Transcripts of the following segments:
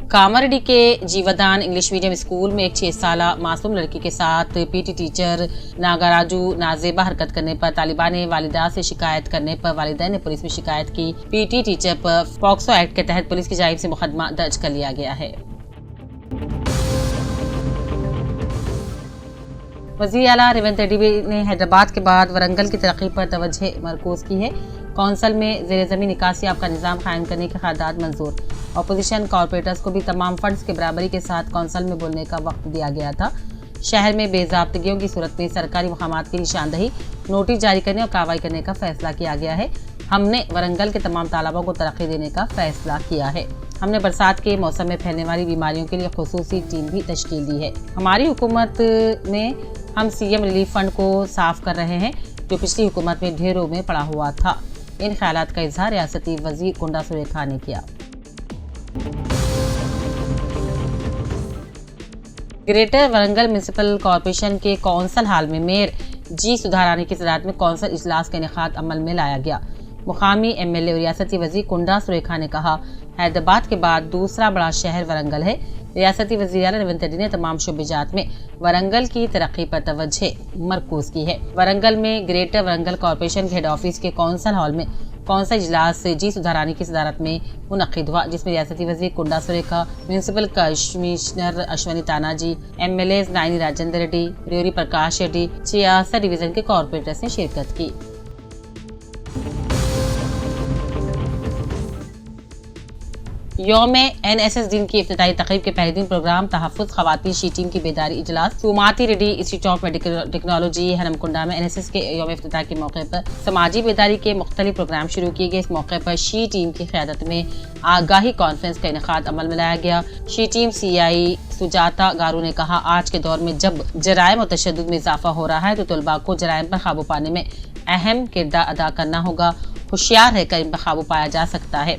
कामारेड्डी के जीवदान English medium school में एक 6 साल मासूम लड़की के साथ पीटी टीचर नागराजू नाजेबा हरकत करने पर तालिबान ने वालिदा से शिकायत करने पर वालिदैन ने पुलिस में शिकायत की। पीटी टीचर पर पॉक्सो एक्ट के तहत पुलिस की जानिब से मुकदमा दर्ज कर लिया गया है। वज़ीर आला रेवंत रेड्डी ने हैदराबाद के बाद वरंगल की तरक्की पर तवज्जो मरकूज की है। कौंसल में ज़ेर ज़मीन निकासियाब का निज़ाम कायम करने के ख़रारदाद मंजूर। अपोजिशन कॉरपोरेटर्स को भी तमाम फंड्स के बराबरी के साथ कौंसल में बोलने का वक्त दिया गया था। शहर में बेज़ाब्तगियों की सूरत में सरकारी मकामात की निशानदही, नोटिस जारी करने और कार्रवाई करने का फैसला किया गया है। हमने वरंगल के तमाम तालाबों को तरक्की देने का फैसला किया है। हमने बरसात के मौसम में फैलने वाली बीमारियों के लिए खुसूसी टीम भी तश्कील दी है। हमारी हुकूमत में हम सीएम रिलीफ फंड को साफ कर रहे हैं जो पिछली हुकूमत में ढेरों में पड़ा हुआ था। इन ख्यालात का इजहार रियासती वजीर कुंडा सुरेखा ने किया। ग्रेटर वरंगल म्युनिसिपल कॉरपोरेशन के कौंसल हाल में मेयर जी सुधारानी की सदारत में कौंसल इजलास का इनेकाद अमल में लाया गया। मुकामी एमएलए और रियासती वजीर कुंडा सुरेखा ने कहा, हैदराबाद के बाद दूसरा बड़ा शहर वरंगल है। रियासती वज़ीर आला रेवंत रेड्डी ने तमाम शोबेजात में वरंगल की तरक्की पर तवज्जो मरकूज की है। वरंगल में ग्रेटर वरंगल कॉरपोरेशन के हेड ऑफिस के कौंसल हॉल में कौंसल इजलास जी सुधारानी की सदारत में मुनक्किद हुआ, जिसमें रियासती वज़ीर Konda Surekha, municipal commissioner Ashwini Tanaji, MLA Naini Rajender Reddy, Revuri Prakash Reddy, 66 division के कॉरपोरेटर्स ने शिरकत की। यौम एनएसएस दिन की इफ्तिताई तकरीब के पहले दिन प्रोग्राम तहफ़्फ़ुज़ ख़वातीन शी टीम की बेदारी इजलास Sumathi Reddy institute of medical technology हरमकुंडा में एनएसएस के यौम इफ्तिताह के मौके पर समाजी बेदारी के मुख्तलिफ प्रोग्राम शुरू किए गए। इस मौके पर शी टीम की क़यादत में आगाही कॉन्फ्रेंस का इनेकाद अमल में लाया गया। शी टीम CI सुजाता गारू ने कहा, आज के दौर में जब जराइम और तशद्दुद में इजाफा हो रहा है तो तलबा को जराइम पर काबू पाने में अहम किरदार अदा करना होगा। होशियार रहकर इन पर काबू पाया जा सकता है।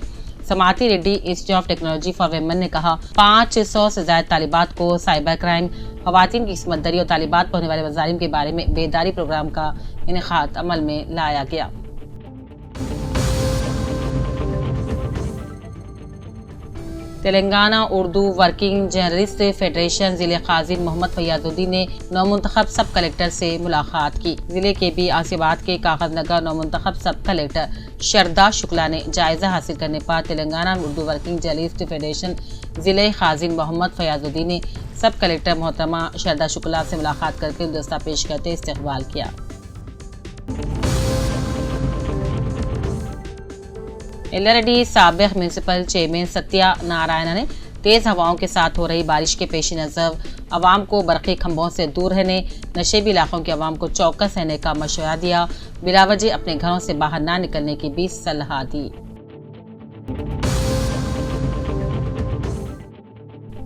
Sumathi Reddy institute of technology for women ने कहा, 500 से ज्यादा तालिबात को साइबर क्राइम, खवातीन की किस्मत दरी और तालिबात पर होने वाले मज़ालिम के बारे में बेदारी प्रोग्राम का इनेकाद अमल में लाया गया। Telangana Urdu working journalist federation जिले काजिम मोहम्मद फैयाजुद्दीन ने नौमुंतखब सब कलेक्टर से मुलाकात की। जिले के भी आसियाबाद के कागजनगर नौमुंतखब सब कलेक्टर शरदा शुक्ला ने जायजा हासिल करने पर Telangana Urdu working journalist federation जिले काजिम मोहम्मद फैयाजुद्दीन ने सब कलेक्टर मोहतरमा शरदा शुक्ला से मुलाकात करके गुलदस्ता पेश करते इस्तकबाल किया। एल्लारेड्डी साबिक म्यूनिसिपल चेयरमैन सत्या नारायण ने तेज हवाओं के साथ हो रही बारिश के पेश नज़र अवाम को बरक़ी खंभों से दूर रहने, नशेबी इलाकों के अवाम को चौकस रहने का मशवरा दिया। बिलावजह अपने घरों से बाहर ना निकलने की भी सलाह दी।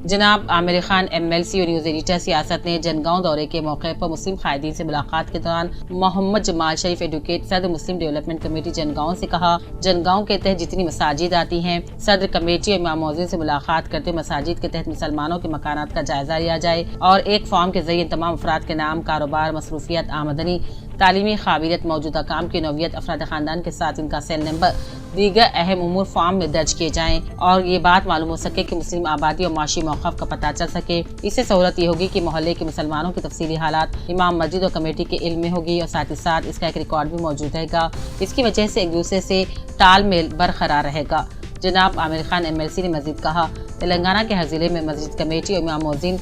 जनाब आमिर खान MLC और न्यूज़ एडिटर सियासत ने जनगांव दौरे के मौके पर मुस्लिम कायदीन से मुलाकात के दौरान मोहम्मद जमाल शरीफ एडवोकेट सदर मुस्लिम डेवलपमेंट कमेटी जनगांव से कहा, जनगांव के तहत जितनी मसाजिद आती हैं, सदर कमेटी और इमाम मौज़िन से मुलाकात करते मसाजिद के तहत मुसलमानों के मकानात का जायजा लिया जाए और एक फॉर्म के जरिए तमाम अफराद के नाम, कारोबार, मसरूफियत, आमदनी, तालीमी काबिलियत, मौजूदा काम की नौवियत, अफराद खानदान के साथ इनका सेल नंबर, दीगर अहम उमूर फॉर्म में दर्ज किए जाएं और ये बात मालूम हो सके कि मुस्लिम आबादी और माशी मौक़िफ़ का पता चल सके। इससे सहूलत ये होगी कि मोहल्ले के मुसलमानों की तफसीली हालात इमाम मस्जिद और कमेटी के इल्म में होगी और साथ ही साथ इसका एक रिकॉर्ड भी मौजूद रहेगा। इसकी वजह से एक दूसरे से तालमेल बरकरार रहेगा। जनाब आमिर खान MLC ने मजीद कहा, तेलंगाना के हर जिले में मस्जिद कमेटी और इमाम मौज़िन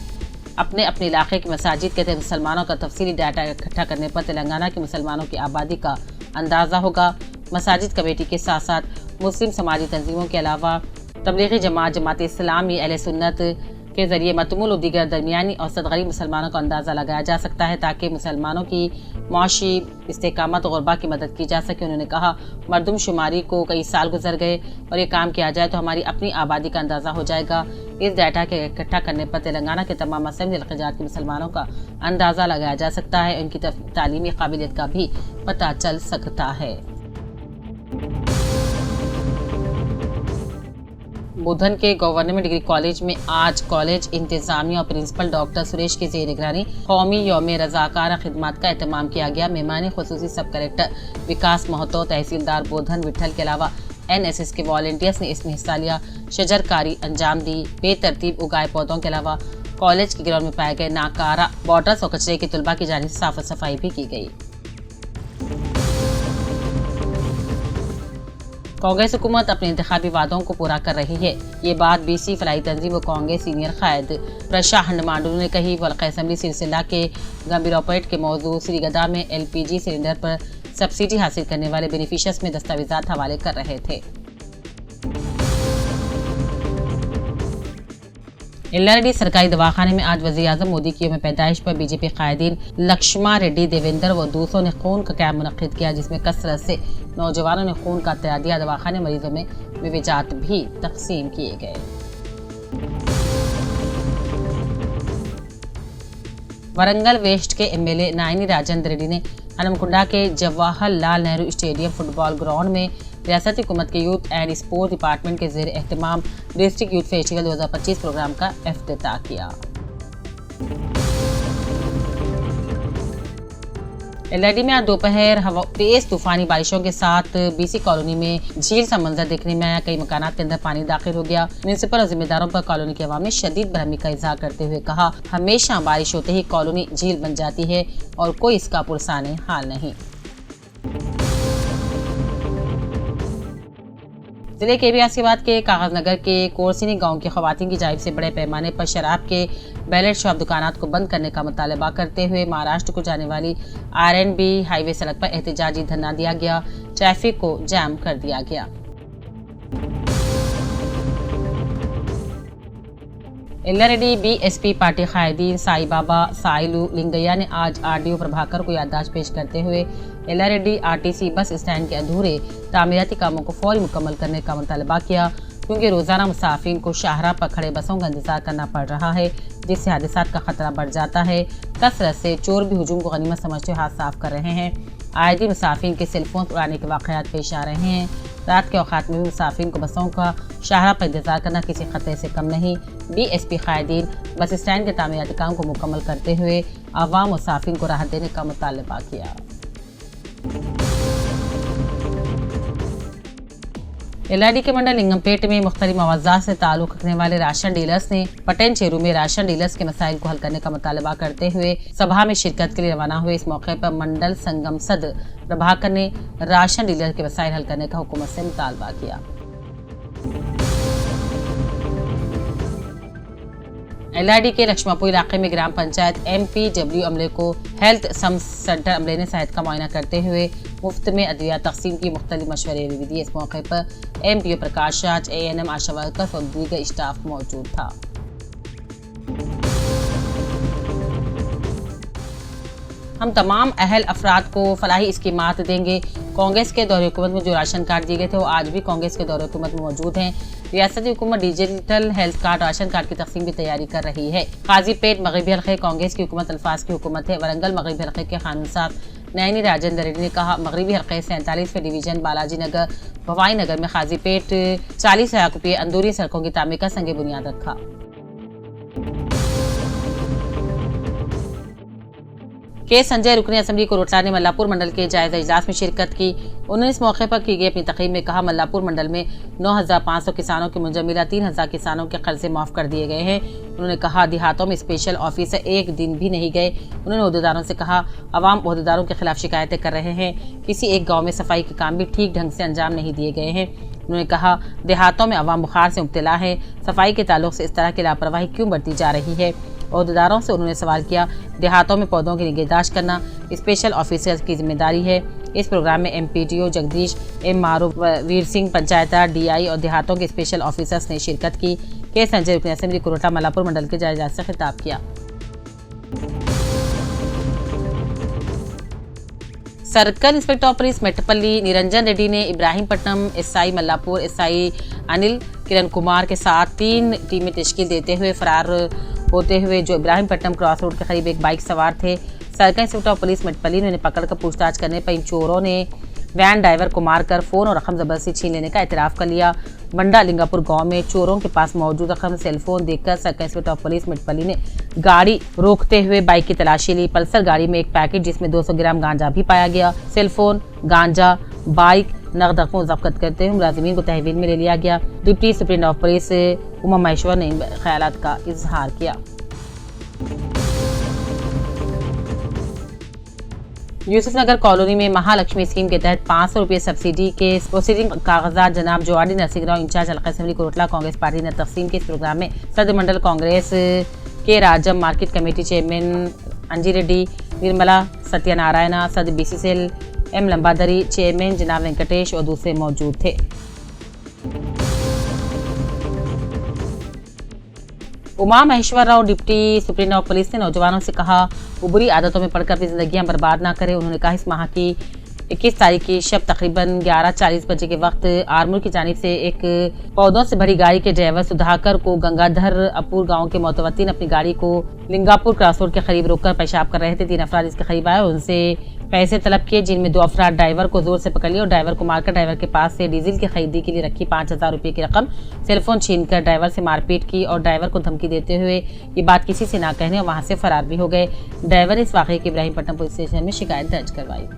अपने अपने इलाके की मसाजिद के तहत मुसलमानों का तफसीली डाटा इकट्ठा करने पर तेलंगाना के मुसलमानों की आबादी का अंदाज़ा होगा। मसाजिद कमेटी के साथ साथ मुस्लिम समाजी तंजीमों के अलावा तबलीगी जमात, जमात इस्लामी, अहले सुन्नत के जरिए मतमुल और दीगर दरमियानी औसत गरीब मुसलमानों का अंदाज़ा लगाया जा सकता है ताकि मुसलमानों की माशी इस्तेकामत और गुरबा की मदद की जा सके। उन्होंने कहा, मरदमशुमारी को कई साल गुजर गए और ये काम किया जाए तो हमारी अपनी आबादी का अंदाज़ा हो जाएगा। इस डाटा के इकट्ठा करने पर तेलंगाना के तमाम मसलम इलाक़ात के मुसलमानों का अंदाज़ा लगाया जा सकता है, उनकी तालीमी काबिलियत का भी पता चल सकता है। बुधन के गवर्नमेंट डिग्री कॉलेज में आज कॉलेज इंतजामिया और प्रिंसिपल डॉक्टर सुरेश की ज़ेर निगरानी कौमी यौम रज़ाकारा खिदमत का एहतमाम किया गया। मेहमान खुसूसी सब कलेक्टर विकास महतो, तहसीलदार बोधन विठल के अलावा एनएसएस के वॉलंटियर्स ने इसमें हिस्सा लिया, शजरकारी अंजाम दी। बेतरतीब उगाए पौधों के अलावा कॉलेज के ग्राउंड में पाए गए नाकारा बॉटल्स और कचरे की तुलबा की जानिब से साफ सफाई भी की गई। कांग्रेस हुकूमत अपने इंतखाबी वादों को पूरा कर रही है। ये बात बीसी फलाई तंजीम व कांग्रेस सीनियर कायद प्रशा हंडमांडू ने कही। वल्क़ असम्बली सिलसिला के गंभीरोपेट के मौजू श्रीगदा में LPG सिलेंडर पर सब्सिडी हासिल करने वाले बेनिफिशियर्स में दस्तावेजात हवाले कर रहे थे। एल्लारेड्डी सरकारी दवाखाने में आज वज़ीर-ए-आज़म मोदी की यौम पैदाइश पर बीजेपी कायदीन लक्ष्मा रेड्डी, देवेंद्र व दूसरों ने खून का कैंप मुनक्किद किया, जिसमें कसरत से नौजवानों ने खून का तया दिया। दवाखाने मरीजों में विविजात भी तकसीम किए गए। वरंगल वेस्ट के MLA नायनी राजेंद्र रेड्डी ने हनमकुंडा के Jawaharlal Nehru stadium football ground में रियासती हुकूमत के यूथ एंड स्पोर्ट्स डिपार्टमेंट के ज़ेर एहतमाम डिस्ट्रिक्ट यूथ फेस्टिवल 2025 प्रोग्राम का इफ्तिताह किया। एल्लारेड्डी में आज दोपहर तेज तूफानी बारिशों के साथ BC कॉलोनी में झील सा मंजर देखने में आया। कई मकानात के अंदर पानी दाखिल हो गया। म्युनिसिपल और जिम्मेदारों पर कॉलोनी के अवाम ने शदीद बरहमी का इजहार करते हुए कहा, हमेशा बारिश होते ही कॉलोनी झील बन जाती है और कोई इसका पुरसाने हाल नहीं। जिले के बियासीबाद के कागजनगर के कोरसिनी गांव की खवातीन की जानिब से बड़े पैमाने पर शराब के बैलेट शॉप दुकानात को बंद करने का मुतालबा करते हुए महाराष्ट्र को जाने वाली RNB हाईवे सड़क पर एहतजाजी धरना दिया गया। ट्रैफिक को जाम कर दिया गया। एल्लारेड्डी BSP पार्टी कायदीन साई बाबा साइलू लिंगैया ने आज RDO प्रभाकर को याददाश्त पेश करते हुए एल्लारेड्डी RTC बस स्टैंड के अधूरे तामीराती कामों को फौरी मुकम्मल करने का मुतालबा किया, क्योंकि रोजाना मुसाफिर को शाहराह पर खड़े बसों का इंतजार करना पड़ रहा है, जिससे हादसात का खतरा बढ़ जाता है। कसरत से चोर भी हुजूम को गनीमत समझते हाथ साफ कर रहे हैं। आए दिन मुसाफिर के सेलफोन उड़ाने के वाक़यात पेश आ रहे हैं। रात के औकात में भी मुसाफिर को बसों का शाहराह पर इंतजार करना किसी खतरे से कम नहीं। BSP कायदीन बस स्टैंड के तामीराती काम को मुकम्मल करते हुए आवाम मुसाफिर को राहत देने का मुतालबा किया। एल्लारेड्डी के मंडल लिंगमपेट में मुख्तलिफ मवाज़ात से ताल्लुक़ रखने वाले राशन डीलर्स ने पटेन चेरू में राशन डीलर्स के मसाइल को हल करने का मुतालबा करते हुए सभा में शिरकत के लिए रवाना हुए। इस मौके पर मंडल संगम सदर प्रभाकर ने राशन डीलर के मसाइल हल करने का हुकूमत से मुतालबा किया। एल्लारेड्डी के लक्ष्मापुर इलाके में ग्राम पंचायत MPW अमले को हेल्थ सेंटर अमले ने सेहत का मुआयना करते हुए मुफ्त में अद्वियात तकसीम की मुख्तलिफ मशवरे भी दिए। इस मौके पर MPO प्रकाश राज, ANM आशा वर्कर्स और दीगर स्टाफ मौजूद था। हम तमाम अहल अफराद को फलाही स्कीमात देंगे। कांग्रेस के दौरे हुकूमत में जो राशन कार्ड दिए गए थे वो आज भी कांग्रेस के दौरे हुकूमत में मौजूद हैं। रियासती हुकूमत digital health card ration card की तकसीम की तैयारी कर रही है। काजीपेट मगरबी हल्के कांग्रेस की हुकूमत अल्फाज की हुकूमत है। वरंगल मगरबी हल्के के कानून साहब नायनी राजेंद्र रेड्डी ने कहा, मगरबी हल्के 47वें डिवीजन बालाजी नगर भवाई नगर में काजीपेट 40 लाख रुपये अंदरूनी सड़कों की तामीर का संग बुनियाद रखा। के संजय रुकनी असेंबली कोरोटला ने मल्लापुर मंडल के जायजा इजलास में शिरकत की। उन्होंने इस मौके पर की गई अपनी तकरीर में कहा, मल्लापुर मंडल में 9,500 किसानों के मुंजमिला 3,000 किसानों के कर्जे माफ कर दिए गए हैं। उन्होंने कहा, देहातों में स्पेशल ऑफिसर एक दिन भी नहीं गए। उन्होंने ओहदेदारों से कहा, अवाम ओहदेदारों के खिलाफ शिकायतें कर रहे हैं। किसी एक गाँव में सफाई के काम भी ठीक ढंग से अंजाम नहीं दिए गए हैं। उन्होंने कहा, देहातों में अवाम बुखार से मुब्तला है, सफाई के ताल्लुक से इस तरह की लापरवाही क्यों बढ़ती जा रही है। ओहदेदारों से उन्होंने सवाल किया, देहातों में पौधों की निगहदाश्त करना स्पेशल ऑफिसर्स की जिम्मेदारी है। इस प्रोग्राम में MPDO जगदीश M मारूफ, वीर सिंह पंचायतार DI और देहातों के स्पेशल ऑफिसर्स ने शिरकत की। के संजय रुकनी असेंबली कोरोटा मल्लापुर मंडल के जायजा से खिताब किया। Circle inspector of police Metpally Niranjan Reddy ने इब्राहिमपट्टनम SI मल्लापुर SI अनिल किरण कुमार के साथ 3 टीमें तश्कील देते हुए फरार होते हुए जो इब्राहिमपट्टनम क्रॉस रोड के करीब एक बाइक सवार थे। सर्कल इंस्पेक्टर ऑफ पुलिस मेट्टपल्ली ने उन्हें पकड़कर पूछताछ करने पर इन चोरों ने वैन ड्राइवर को मारकर फोन और रकम जबरदस्ती छीन लेने का एतराफ़ कर लिया। मंडा लिंगापुर गांव में चोरों के पास मौजूद रकम सेलफोन देखकर सर्कल इंस्पेक्टर ऑफ पुलिस मेट्टपल्ली ने गाड़ी रोकते हुए बाइक की तलाशी ली। पल्सर गाड़ी में एक पैकेट जिसमें 200 ग्राम गांजा भी पाया गया। सेलफोन, गांजा, बाइक नकद रकम जब्त करते हुए मुलाजिमीन को तहवील में ले लिया गया। Deputy superintendent of police Uma Maheshwar ने इन ख्यालात का इजहार किया। यूसुफनगर कॉलोनी में महालक्ष्मी स्कीम के तहत 500 रुपये सब्सिडी के प्रोसीडिंग कागजात जनाब जोआडी नरसिंह राव इंचार्ज हल्का असेंबली कोटला कांग्रेस पार्टी ने तकसीम के इस प्रोग्राम में सदर मंडल कांग्रेस के राजम मार्केट कमेटी चेयरमैन अंजी रेड्डी, निर्मला सत्यनारायण, सदर बीसीसीएल एम लंबादरी, चेयरमैन जनाब वेंकटेश और दूसरे मौजूद थे। Uma Maheshwar Rao deputy superintendent of police ने नौजवानों से कहा वो बुरी आदतों में पड़कर अपनी जिंदगियां बर्बाद ना करें। उन्होंने कहा इस माह की 21 तारीख की शब तकरीबन 11:40 बजे के वक्त आरमूर की जानिब से एक पौधों से भरी गाड़ी के ड्राइवर सुधाकर को गंगाधर अपूर गांव के मोतवत्तिन अपनी गाड़ी को लिंगापुर क्रॉस रोड के करीब रोककर पेशाब कर रहे थे। 3 अफराद इसके करीब आए और उनसे पैसे तलब किए, जिनमें 2 अफराद ड्राइवर को जोर से पकड़ लिया और ड्राइवर को मारकर ड्राइवर के पास से डीजल की खरीदी के लिए रखी 5000 रुपये की रकम, सेलफोन छीनकर ड्राइवर से मारपीट की और ड्राइवर को धमकी देते हुए ये बात किसी से ना कहने और वहां से फरार भी हो गए। ड्राइवर ने इस वाकये की इब्राहिमपट्टनम पुलिस स्टेशन में शिकायत दर्ज करवाई।